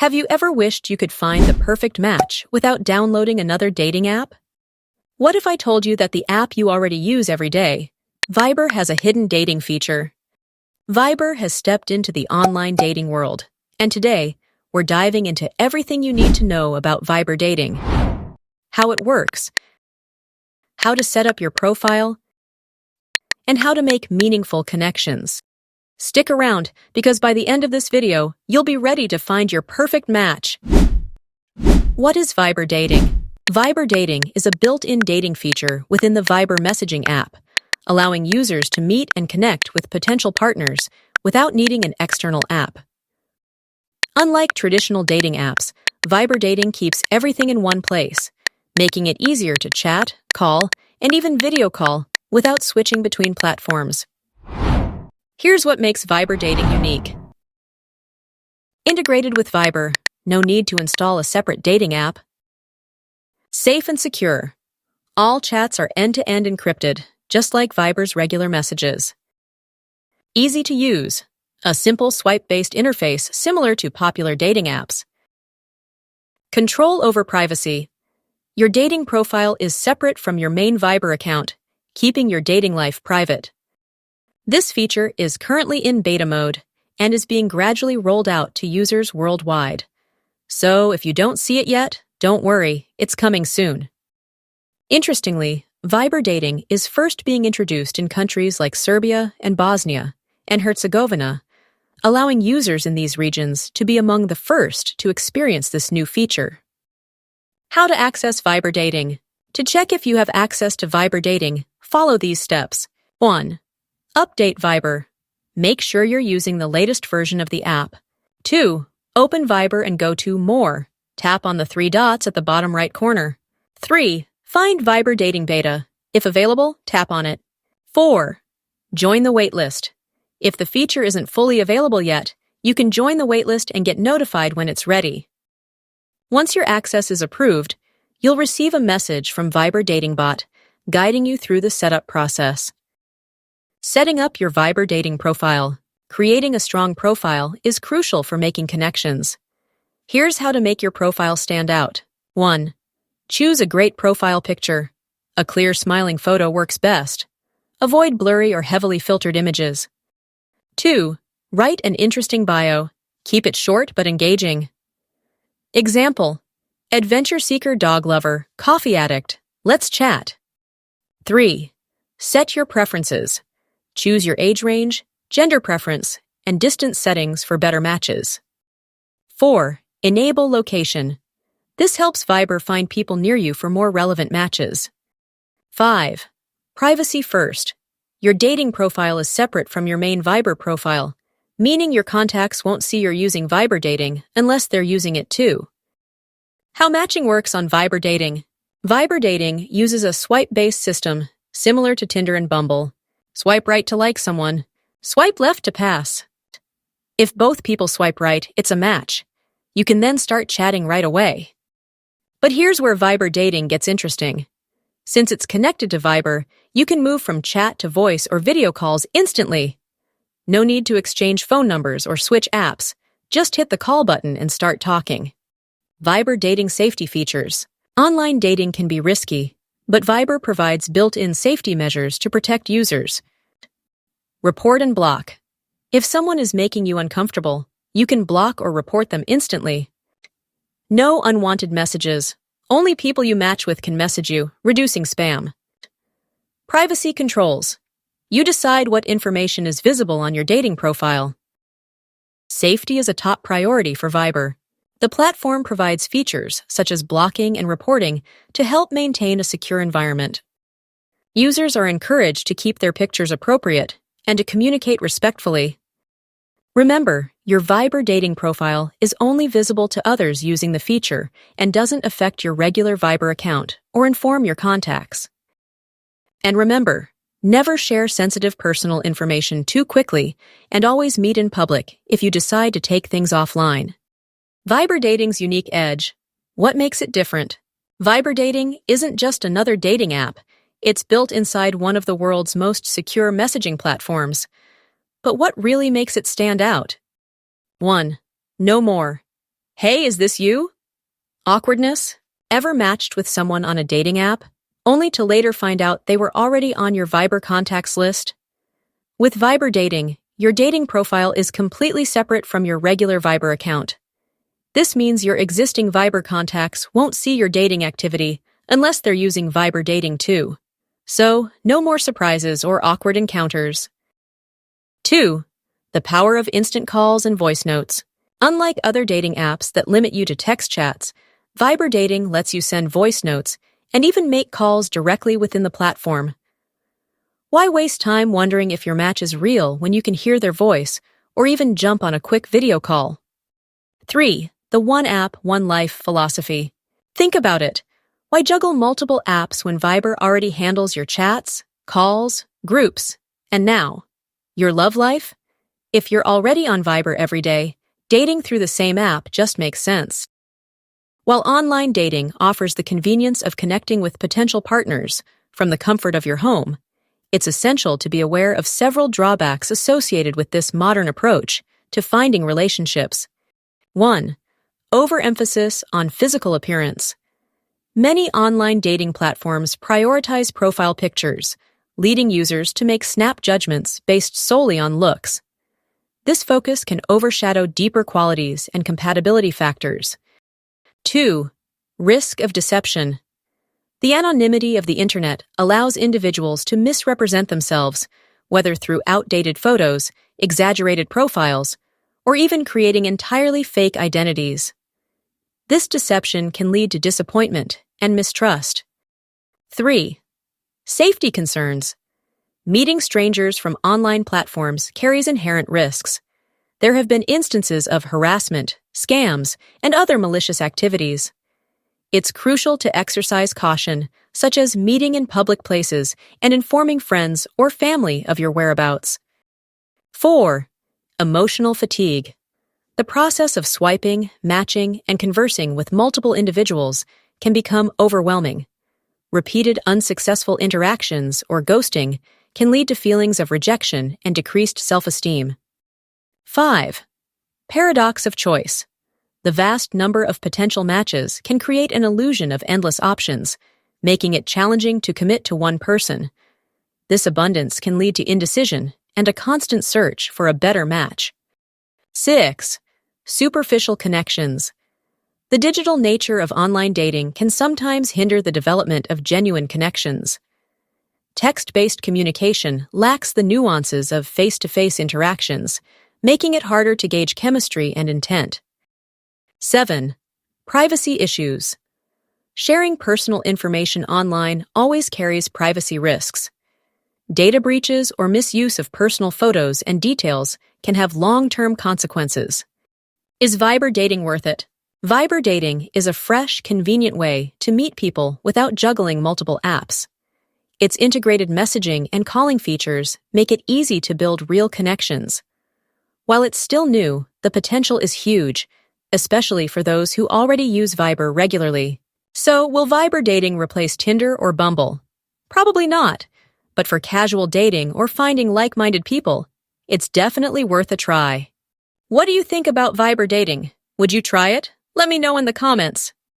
Have you ever wished you could find the perfect match without downloading another dating app? What if I told you that the app you already use every day, VIBER, has a hidden dating feature? VIBER has stepped into the online dating world, and today, we're diving into everything you need to know about VIBER dating, how it works, how to set up your profile, and how to make meaningful connections. Stick around, because by the end of this video, you'll be ready to find your perfect match. What is VIBER dating? VIBER dating is a built-in dating feature within the VIBER messaging app, allowing users to meet and connect with potential partners without needing an external app. Unlike traditional dating apps, VIBER dating keeps everything in one place, making it easier to chat, call, and even video call without switching between platforms. Here's what makes VIBER dating unique. Integrated with VIBER, no need to install a separate dating app. Safe and secure. All chats are end-to-end encrypted, just like VIBER's regular messages. Easy to use. A simple swipe-based interface similar to popular dating apps. Control over privacy. Your dating profile is separate from your main VIBER account, keeping your dating life private. This feature is currently in beta mode and is being gradually rolled out to users worldwide. So if you don't see it yet, don't worry, it's coming soon. Interestingly, VIBER dating is first being introduced in countries like Serbia and Bosnia and Herzegovina, allowing users in these regions to be among the first to experience this new feature. How to access VIBER dating. To check if you have access to VIBER dating, follow these steps. 1. Update VIBER. Make sure you're using the latest version of the app. 2. Open VIBER and go to More. Tap on the 3 dots at the bottom right corner. 3. Find VIBER dating beta. If available, tap on it. 4. Join the waitlist. If the feature isn't fully available yet, you can join the waitlist and get notified when it's ready. Once your access is approved, you'll receive a message from VIBER Dating Bot, guiding you through the setup process. Setting up your VIBER dating profile. Creating a strong profile is crucial for making connections. Here's how to make your profile stand out. 1. Choose a great profile picture. A clear, smiling photo works best. Avoid blurry or heavily filtered images. 2. Write an interesting bio. Keep it short but engaging. Example: adventure seeker, dog lover, coffee addict. Let's chat. 3. Set your preferences. Choose your age range, gender preference, and distance settings for better matches. 4. Enable location. This helps VIBER find people near you for more relevant matches. 5. Privacy first. Your dating profile is separate from your main VIBER profile, meaning your contacts won't see you're using VIBER dating unless they're using it too. How matching works on VIBER dating. VIBER dating uses a swipe-based system, similar to Tinder and Bumble. Swipe right to like someone. Swipe left to pass. If both people swipe right, it's a match. You can then start chatting right away. But here's where VIBER dating gets interesting. Since it's connected to VIBER, you can move from chat to voice or video calls instantly. No need to exchange phone numbers or switch apps. Just hit the call button and start talking. VIBER dating safety features. Online dating can be risky, but VIBER provides built-in safety measures to protect users. Report and block. If someone is making you uncomfortable, you can block or report them instantly. No unwanted messages. Only people you match with can message you, reducing spam. Privacy controls. You decide what information is visible on your dating profile. Safety is a top priority for VIBER. The platform provides features such as blocking and reporting to help maintain a secure environment. Users are encouraged to keep their pictures appropriate and to communicate respectfully. Remember, your VIBER dating profile is only visible to others using the feature and doesn't affect your regular VIBER account or inform your contacts. And remember, never share sensitive personal information too quickly, and always meet in public if you decide to take things offline. VIBER dating's unique edge. What makes it different? VIBER dating isn't just another dating app. It's built inside one of the world's most secure messaging platforms. But what really makes it stand out? 1. No more. Hey, is this you? Awkwardness? Ever matched with someone on a dating app, only to later find out they were already on your VIBER contacts list? With VIBER dating, your dating profile is completely separate from your regular VIBER account. This means your existing VIBER contacts won't see your dating activity unless they're using VIBER dating too. So, no more surprises or awkward encounters. 2. The power of instant calls and voice notes. Unlike other dating apps that limit you to text chats, VIBER dating lets you send voice notes and even make calls directly within the platform. Why waste time wondering if your match is real when you can hear their voice or even jump on a quick video call? 3. The one app, one life philosophy. Think about it. Why juggle multiple apps when VIBER already handles your chats, calls, groups, and now, your love life? If you're already on VIBER every day, dating through the same app just makes sense. While online dating offers the convenience of connecting with potential partners from the comfort of your home, it's essential to be aware of several drawbacks associated with this modern approach to finding relationships. 1. Overemphasis on physical appearance. Many online dating platforms prioritize profile pictures, leading users to make snap judgments based solely on looks. This focus can overshadow deeper qualities and compatibility factors. 2. Risk of deception. The anonymity of the internet allows individuals to misrepresent themselves, whether through outdated photos, exaggerated profiles, or even creating entirely fake identities. This deception can lead to disappointment and mistrust. 3. Safety concerns. Meeting strangers from online platforms carries inherent risks. There have been instances of harassment, scams, and other malicious activities. It's crucial to exercise caution, such as meeting in public places and informing friends or family of your whereabouts. 4. Emotional fatigue. The process of swiping, matching, and conversing with multiple individuals can become overwhelming. Repeated unsuccessful interactions or ghosting can lead to feelings of rejection and decreased self-esteem. 5. Paradox of choice. The vast number of potential matches can create an illusion of endless options, making it challenging to commit to one person. This abundance can lead to indecision and a constant search for a better match. 6. Superficial connections. The digital nature of online dating can sometimes hinder the development of genuine connections. Text-based communication lacks the nuances of face-to-face interactions, making it harder to gauge chemistry and intent. 7. Privacy issues. Sharing personal information online always carries privacy risks. Data breaches or misuse of personal photos and details can have long-term consequences. Is VIBER dating worth it? VIBER dating is a fresh, convenient way to meet people without juggling multiple apps. Its integrated messaging and calling features make it easy to build real connections. While it's still new, the potential is huge, especially for those who already use VIBER regularly. So, will VIBER dating replace Tinder or Bumble? Probably not, but for casual dating or finding like-minded people, it's definitely worth a try. What do you think about VIBER dating? Would you try it? Let me know in the comments.